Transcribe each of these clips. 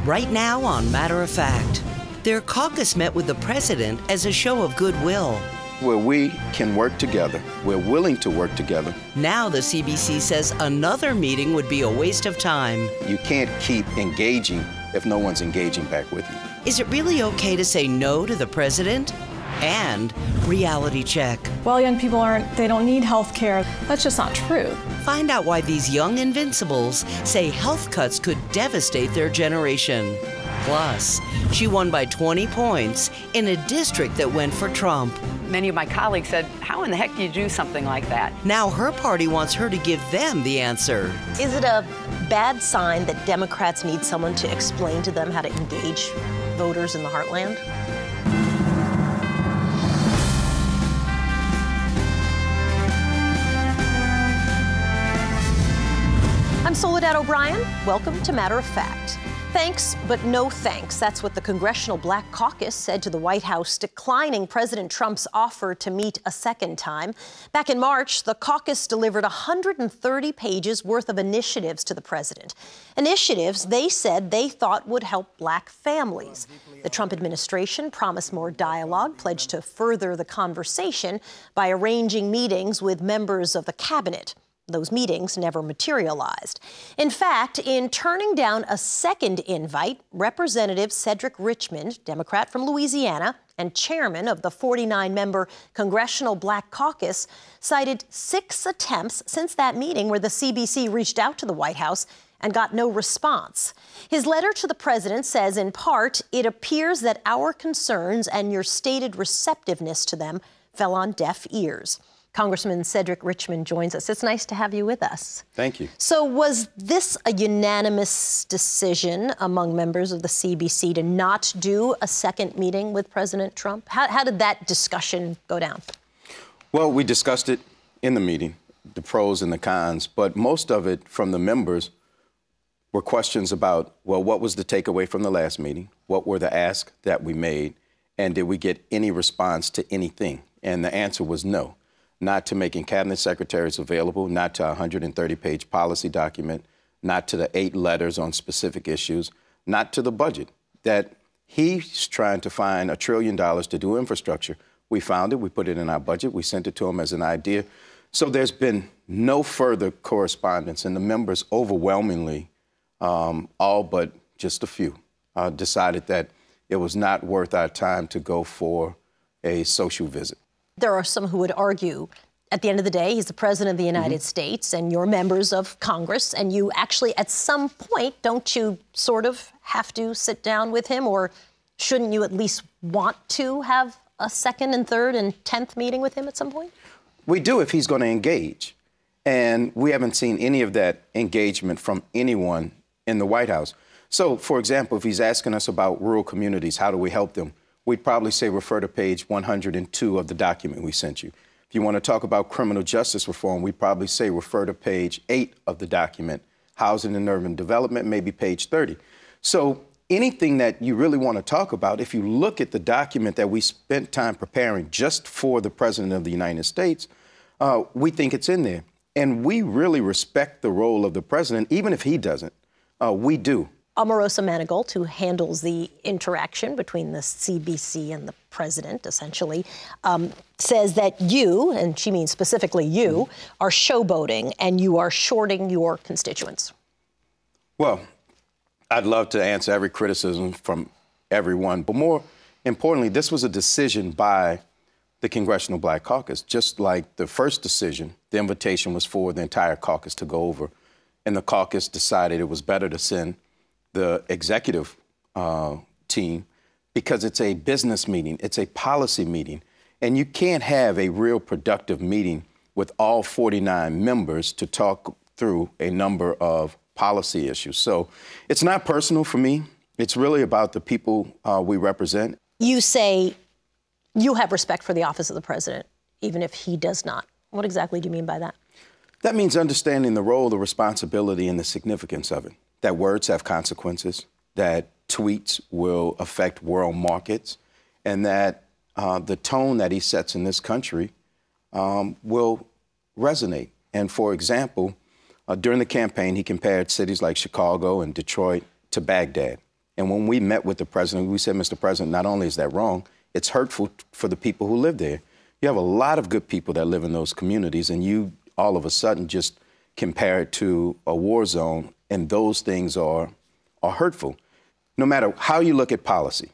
Right now on Matter of Fact, their caucus met with the president as a show of goodwill. Where we can work together, we're willing to work together. Now the CBC says another meeting would be a waste of time. You can't keep engaging if no one's engaging back with you. Is it really okay to say no to the president? And reality check. Well, young people they don't need health care. That's just not true. Find out why these young invincibles say health cuts could devastate their generation. Plus, she won by 20 points in a district that went for Trump. Many of my colleagues said, how in the heck do you do something like that? Now her party wants her to give them the answer. Is it a bad sign that Democrats need someone to explain to them how to engage voters in the heartland? I'm Soledad O'Brien. Welcome to Matter of Fact. Thanks, but no thanks. That's what the Congressional Black Caucus said to the White House, declining President Trump's offer to meet a second time. Back in March, the caucus delivered 130 pages worth of initiatives to the president. Initiatives they said they thought would help black families. The Trump administration promised more dialogue, pledged to further the conversation by arranging meetings with members of the cabinet. Those meetings never materialized. In fact, in turning down a second invite, Representative Cedric Richmond, Democrat from Louisiana and chairman of the 49-member Congressional Black Caucus, cited 6 attempts since that meeting where the CBC reached out to the White House and got no response. His letter to the president says, in part, it appears that our concerns and your stated receptiveness to them fell on deaf ears. Congressman Cedric Richmond joins us. It's nice to have you with us. Thank you. So was this a unanimous decision among members of the CBC to not do a second meeting with President Trump? How did that discussion go down? Well, we discussed it in the meeting, the pros and the cons, but most of it from the members were questions about, well, what was the takeaway from the last meeting? What were the asks that we made? And did we get any response to anything? And the answer was no. Not to making cabinet secretaries available, not to a 130-page policy document, not to the 8 letters on specific issues, not to the budget, that he's trying to find $1 trillion to do infrastructure. We found it, we put it in our budget, we sent it to him as an idea. So there's been no further correspondence, and the members overwhelmingly, all but just a few, decided that it was not worth our time to go for a social visit. There are some who would argue, at the end of the day, he's the president of the United States and you're members of Congress, and you actually, at some point, don't you sort of have to sit down with him, or shouldn't you at least want to have a second and third and 10th meeting with him at some point? We do if he's going to engage. And we haven't seen any of that engagement from anyone in the White House. So, for example, if he's asking us about rural communities, how do we help them? We'd probably say refer to page 102 of the document we sent you. If you want to talk about criminal justice reform, we'd probably say refer to page 8 of the document, housing and urban development, maybe page 30. So anything that you really want to talk about, if you look at the document that we spent time preparing just for the President of the United States, we think it's in there. And we really respect the role of the president, even if he doesn't. We do. Omarosa Manigault, who handles the interaction between the CBC and the president, essentially, says that you, and she means specifically you, are showboating and you are shorting your constituents. Well, I'd love to answer every criticism from everyone, but more importantly, this was a decision by the Congressional Black Caucus. Just like the first decision, the invitation was for the entire caucus to go over, and the caucus decided it was better to send the executive team because it's a business meeting, it's a policy meeting, and you can't have a real productive meeting with all 49 members to talk through a number of policy issues. So it's not personal for me. It's really about the people we represent. You say you have respect for the office of the president, even if he does not. What exactly do you mean by that? That means understanding the role, the responsibility, and the significance of it. That words have consequences, that tweets will affect world markets, and that the tone that he sets in this country will resonate. And for example, during the campaign, he compared cities like Chicago and Detroit to Baghdad. And when we met with the president, we said, Mr. President, not only is that wrong, it's hurtful for the people who live there. You have a lot of good people that live in those communities, and you all of a sudden just compare it to a war zone, and those things are hurtful. No matter how you look at policy,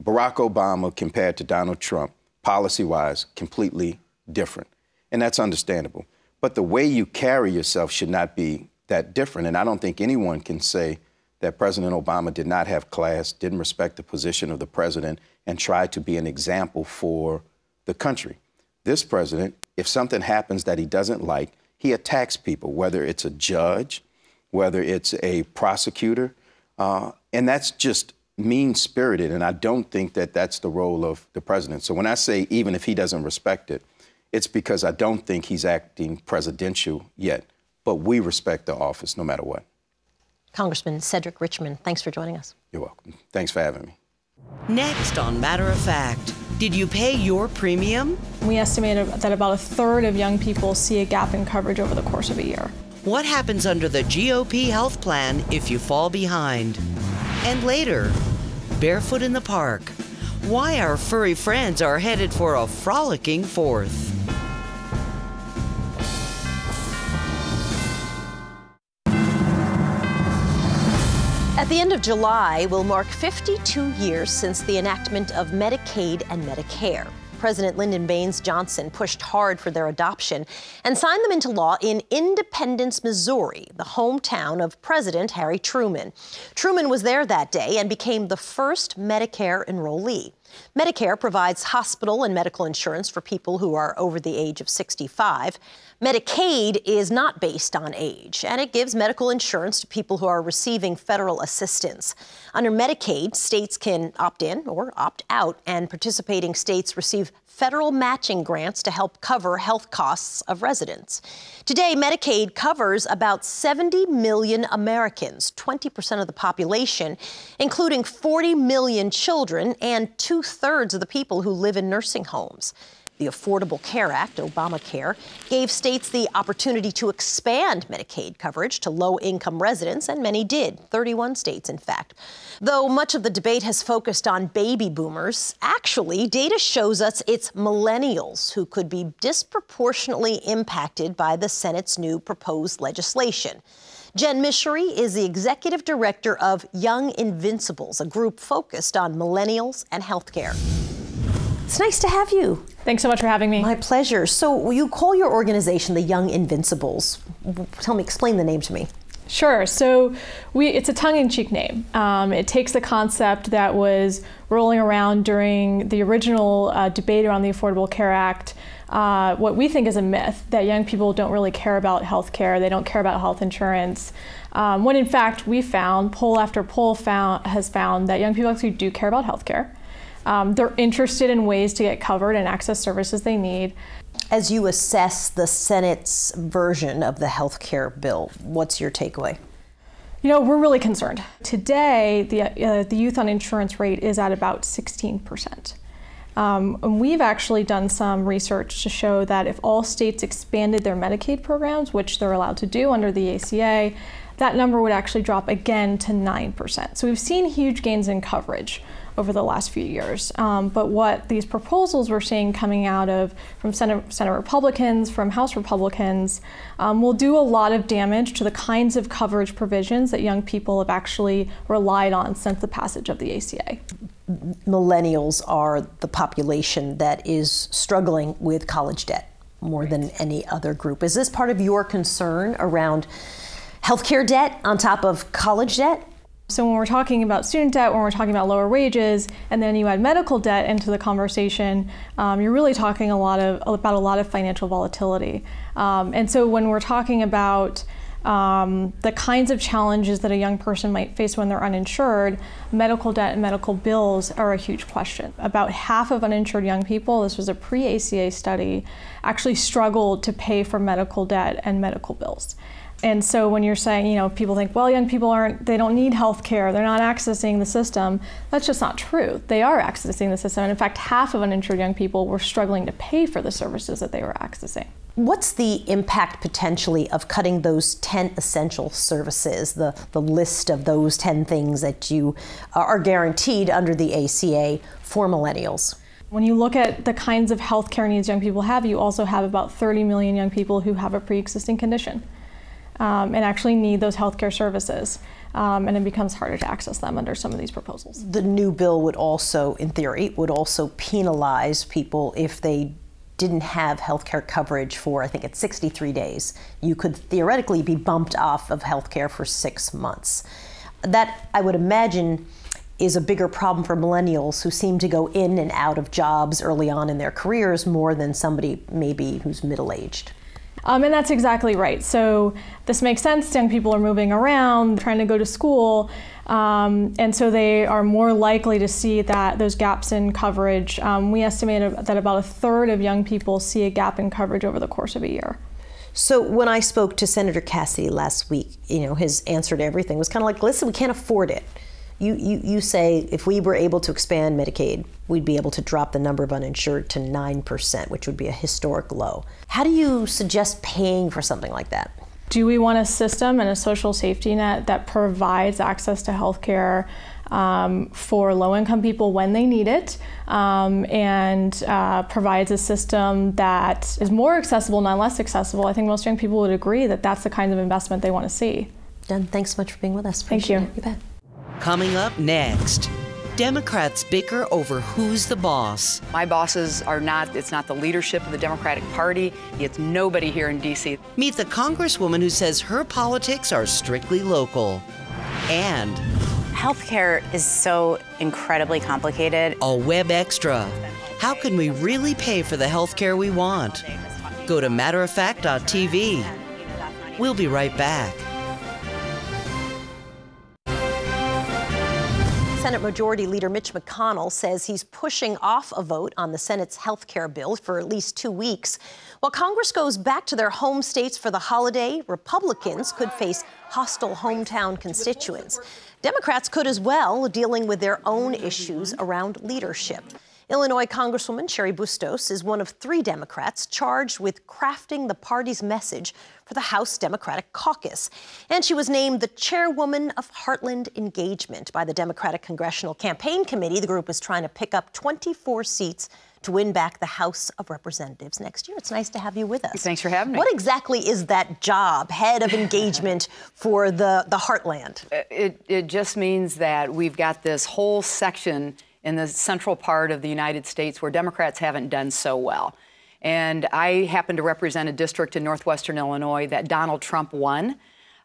Barack Obama compared to Donald Trump, policy-wise, completely different. And that's understandable. But the way you carry yourself should not be that different. And I don't think anyone can say that President Obama did not have class, didn't respect the position of the president, and tried to be an example for the country. This president, if something happens that he doesn't like, he attacks people, whether it's a judge, whether it's a prosecutor, and that's just mean-spirited, and I don't think that that's the role of the president. So when I say even if he doesn't respect it, it's because I don't think he's acting presidential yet, but we respect the office no matter what. Congressman Cedric Richmond, thanks for joining us. You're welcome. Thanks for having me. Next on Matter of Fact, did you pay your premium? We estimated that about a third of young people see a gap in coverage over the course of a year. What happens under the GOP health plan if you fall behind? And later, barefoot in the park, why our furry friends are headed for a frolicking fourth. At the end of July will mark 52 years since the enactment of Medicaid and Medicare. President Lyndon Baines Johnson pushed hard for their adoption and signed them into law in Independence, Missouri, the hometown of President Harry Truman. Truman was there that day and became the first Medicare enrollee. Medicare provides hospital and medical insurance for people who are over the age of 65. Medicaid is not based on age, and it gives medical insurance to people who are receiving federal assistance. Under Medicaid, states can opt in or opt out, and participating states receive federal matching grants to help cover health costs of residents. Today, Medicaid covers about 70 million Americans, 20% of the population, including 40 million children and 2/3 of the people who live in nursing homes. The Affordable Care Act, Obamacare, gave states the opportunity to expand Medicaid coverage to low-income residents, and many did, 31 states, in fact. Though much of the debate has focused on baby boomers, actually, data shows us it's millennials who could be disproportionately impacted by the Senate's new proposed legislation. Jen Mishery is the executive director of Young Invincibles, a group focused on millennials and healthcare. It's nice to have you. Thanks so much for having me. My pleasure. So you call your organization the Young Invincibles. Explain the name to me. Sure. So it's a tongue-in-cheek name. It takes the concept that was rolling around during the original debate around the Affordable Care Act, what we think is a myth, that young people don't really care about health care, they don't care about health insurance, when in fact we found, poll after poll has found that young people actually do care about health care. They're interested in ways to get covered and access services they need. As you assess the Senate's version of the health care bill, what's your takeaway? You know, we're really concerned. Today, the youth uninsurance rate is at about 16%. And we've actually done some research to show that if all states expanded their Medicaid programs, which they're allowed to do under the ACA, that number would actually drop again to 9%. So we've seen huge gains in coverage over the last few years. But what these proposals we're seeing coming out from Senate Republicans, from House Republicans, will do a lot of damage to the kinds of coverage provisions that young people have actually relied on since the passage of the ACA. Millennials are the population that is struggling with college debt more than any other group. Is this part of your concern around healthcare debt on top of college debt? So when we're talking about student debt, when we're talking about lower wages, and then you add medical debt into the conversation, you're really talking about a lot of financial volatility. And so when we're talking about the kinds of challenges that a young person might face when they're uninsured, medical debt and medical bills are a huge question. About half of uninsured young people, this was a pre-ACA study, actually struggled to pay for medical debt and medical bills. And so when you're saying, you know, people think, well, young people they don't need health care, they're not accessing the system, that's just not true. They are accessing the system. And in fact, half of uninsured young people were struggling to pay for the services that they were accessing. What's the impact potentially of cutting those 10 essential services, the list of those 10 things that you are guaranteed under the ACA for millennials? When you look at the kinds of healthcare needs young people have, you also have about 30 million young people who have a pre-existing condition and actually need those healthcare services. And it becomes harder to access them under some of these proposals. The new bill would also, in theory, penalize people if they didn't have healthcare coverage for, I think it's 63 days. You could theoretically be bumped off of healthcare for 6 months. That, I would imagine, is a bigger problem for millennials who seem to go in and out of jobs early on in their careers more than somebody maybe who's middle-aged. And that's exactly right. So this makes sense. Young people are moving around, trying to go to school, and so they are more likely to see those gaps in coverage. We estimate that about a third of young people see a gap in coverage over the course of a year. So when I spoke to Senator Cassidy last week, his answer to everything was kind of like, listen, we can't afford it. You say if we were able to expand Medicaid, we'd be able to drop the number of uninsured to 9%, which would be a historic low. How do you suggest paying for something like that? Do we want a system and a social safety net that provides access to health care for low-income people when they need it, and provides a system that is more accessible, not less accessible? I think most young people would agree that that's the kind of investment they want to see. Jen, thanks so much for being with us. Thank you. You bet. Coming up next, Democrats bicker over who's the boss. My bosses are not, it's not the leadership of the Democratic Party. It's nobody here in D.C. Meet the congresswoman who says her politics are strictly local. And healthcare is so incredibly complicated. a web extra. How can we really pay for the healthcare we want? Go to matteroffact.tv. We'll be right back. Senate Majority Leader Mitch McConnell says he's pushing off a vote on the Senate's health care bill for at least 2 weeks. While Congress goes back to their home states for the holiday, Republicans could face hostile hometown constituents. Democrats could as well, dealing with their own issues around leadership. Illinois Congresswoman Cheri Bustos is one of 3 Democrats charged with crafting the party's message for the House Democratic Caucus. And she was named the chairwoman of Heartland Engagement by the Democratic Congressional Campaign Committee. The group is trying to pick up 24 seats to win back the House of Representatives next year. It's nice to have you with us. Thanks for having me. What exactly is that job, head of engagement for the Heartland? It just means that we've got this whole section in the central part of the United States where Democrats haven't done so well. And I happen to represent a district in northwestern Illinois that Donald Trump won,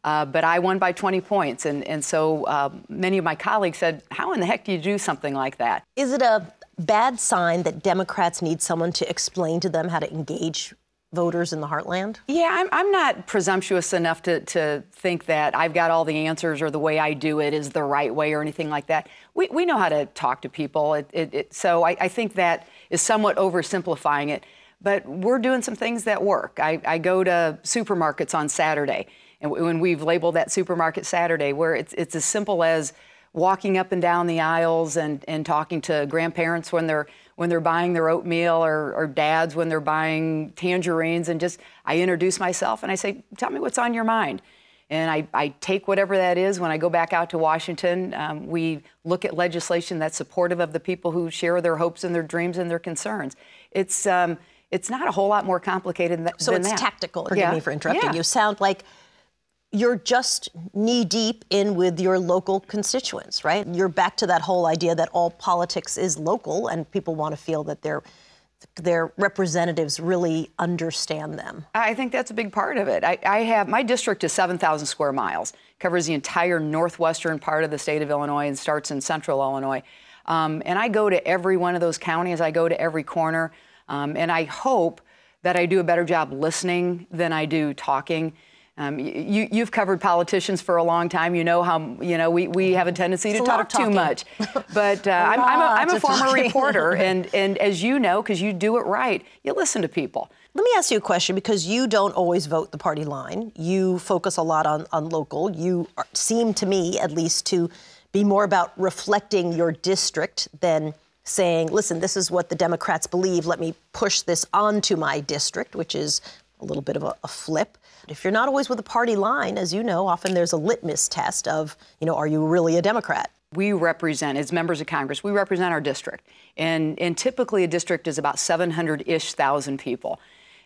but I won by 20 points. And so many of my colleagues said, how in the heck do you do something like that? Is it a bad sign that Democrats need someone to explain to them how to engage voters in the heartland? Yeah, I'm not presumptuous enough to think that I've got all the answers or the way I do it is the right way or anything like that. We know how to talk to people. So I think that is somewhat oversimplifying it. But we're doing some things that work. I go to supermarkets on Saturday, and when we've labeled that Supermarket Saturday, where it's as simple as walking up and down the aisles and talking to grandparents when they're buying their oatmeal or dads when they're buying tangerines, and just I introduce myself and I say, tell me what's on your mind. And I take whatever that is. When I go back out to Washington, we look at legislation that's supportive of the people who share their hopes and their dreams and their concerns. It's not a whole lot more complicated than that. So it's tactical. Forgive me for interrupting. Yeah. You sound like you're just knee-deep in with your local constituents, right? You're back to that whole idea that all politics is local and people want to feel that their representatives really understand them. I think that's a big part of it. I have, my district is 7,000 square miles, covers the entire northwestern part of the state of Illinois and starts in central Illinois. And I go to every one of those counties. I go to every corner. And I hope that I do a better job listening than I do talking. You've covered politicians for a long time. You know how we have a tendency to talk too much. But I'm a former reporter, and as you know, because you do it right, you listen to people. Let me ask you a question, because you don't always vote the party line. You focus a lot on local. You seem to me, at least, to be more about reflecting your district than saying, listen, this is what the Democrats believe. Let me push this onto my district, which is a little bit of a flip. If you're not always with the party line, as you know, often there's a litmus test of, are you really a Democrat? We represent, as members of Congress, we represent our district. And typically a district is about 700-ish thousand people.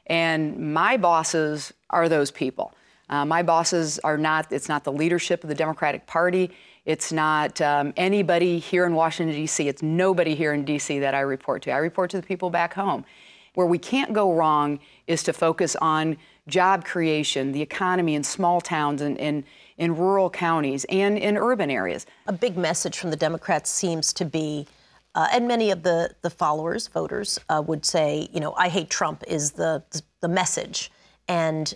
And my bosses are those people. My bosses are not, it's not the leadership of the Democratic Party. It's not anybody here in Washington, D.C. It's nobody here in D.C. that I report to. I report to the people back home. Where we can't go wrong is to focus on job creation, the economy in small towns and in rural counties and in urban areas. A big message from the Democrats seems to be, and many of the followers, voters, would say, I hate Trump is the message. And,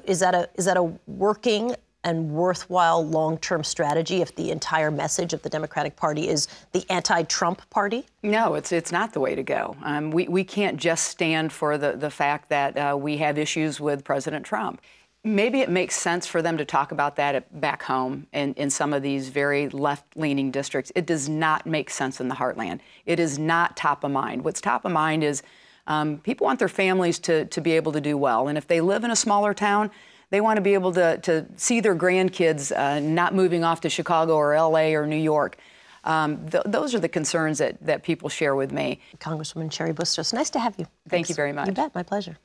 is that a working and worthwhile long-term strategy if the entire message of the Democratic Party is the anti-Trump party? No, it's not the way to go. We can't just stand for the fact that we have issues with President Trump. Maybe it makes sense for them to talk about that back home in some of these very left-leaning districts. It does not make sense in the heartland. It is not top of mind. What's top of mind is people want their families to be able to do well. And if they live in a smaller town, they want to be able to see their grandkids not moving off to Chicago or L.A. or New York. Those are the concerns that people share with me. Congresswoman Cheri Bustos, nice to have you. Thank you very much. You bet, my pleasure.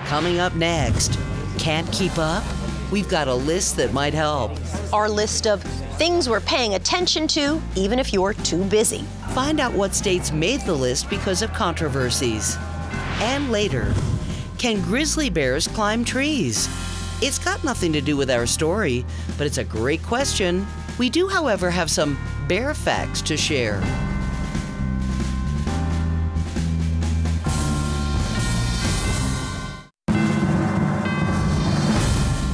Coming up next, can't keep up? We've got a list that might help. Our list of things we're paying attention to, even if you're too busy. Find out what states made the list because of controversies. And later, can grizzly bears climb trees? It's got nothing to do with our story, but it's a great question. We do, however, have some bear facts to share.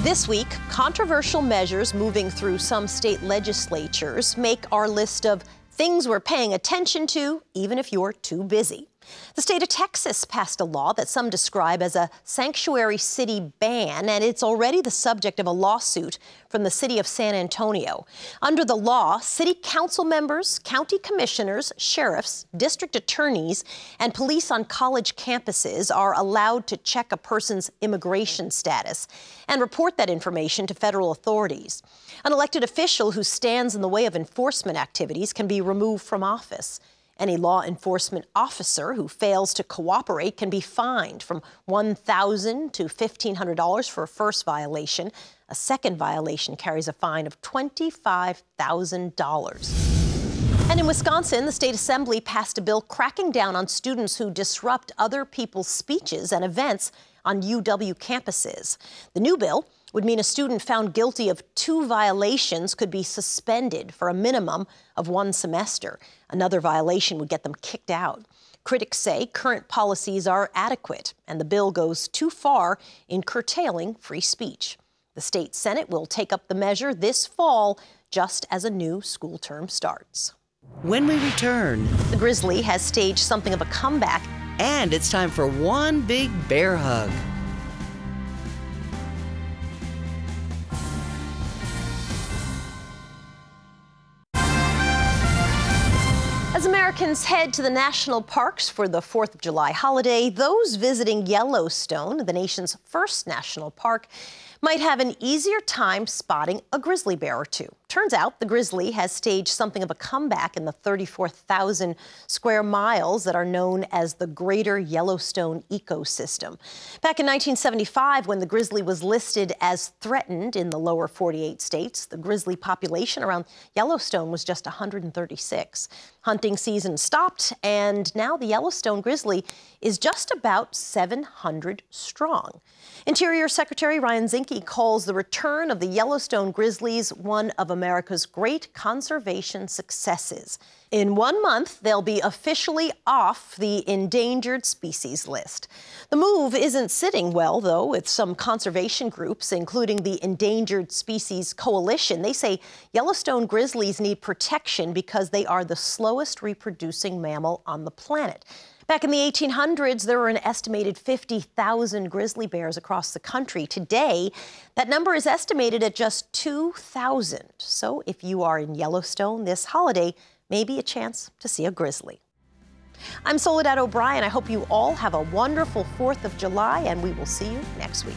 This week, controversial measures moving through some state legislatures make our list of things we're paying attention to, even if you're too busy. The state of Texas passed a law that some describe as a sanctuary city ban, and it's already the subject of a lawsuit from the city of San Antonio. Under the law, city council members, county commissioners, sheriffs, district attorneys, and police on college campuses are allowed to check a person's immigration status and report that information to federal authorities. An elected official who stands in the way of enforcement activities can be removed from office. Any law enforcement officer who fails to cooperate can be fined from $1,000 to $1,500 for a first violation. A second violation carries a fine of $25,000. And in Wisconsin, the state assembly passed a bill cracking down on students who disrupt other people's speeches and events on UW campuses. The new bill would mean a student found guilty of 2 violations could be suspended for a minimum of 1 semester. Another violation would get them kicked out. Critics say current policies are adequate, and the bill goes too far in curtailing free speech. The state Senate will take up the measure this fall, just as a new school term starts. When we return, The Grizzly has staged something of a comeback. and it's time for one big bear hug. As Americans head to the national parks for the 4th of July holiday, those visiting Yellowstone, the nation's first national park, might have an easier time spotting a grizzly bear or two. Turns out the grizzly has staged something of a comeback in the 34,000 square miles that are known as the Greater Yellowstone Ecosystem. Back in 1975, when the grizzly was listed as threatened in the lower 48 states, the grizzly population around Yellowstone was just 136. Hunting season stopped, and now the Yellowstone grizzly is just about 700 strong. Interior Secretary Ryan Zinke calls the return of the Yellowstone grizzlies one of America's great conservation successes. In 1 month, they'll be officially off the endangered species list. The move isn't sitting well, though, with some conservation groups, including the Endangered Species Coalition. They say Yellowstone grizzlies need protection because they are the slowest reproducing mammal on the planet. Back in the 1800s, there were an estimated 50,000 grizzly bears across the country. Today, that number is estimated at just 2,000. So if you are in Yellowstone this holiday, maybe a chance to see a grizzly. I'm Soledad O'Brien. I hope you all have a wonderful 4th of July, and we will see you next week.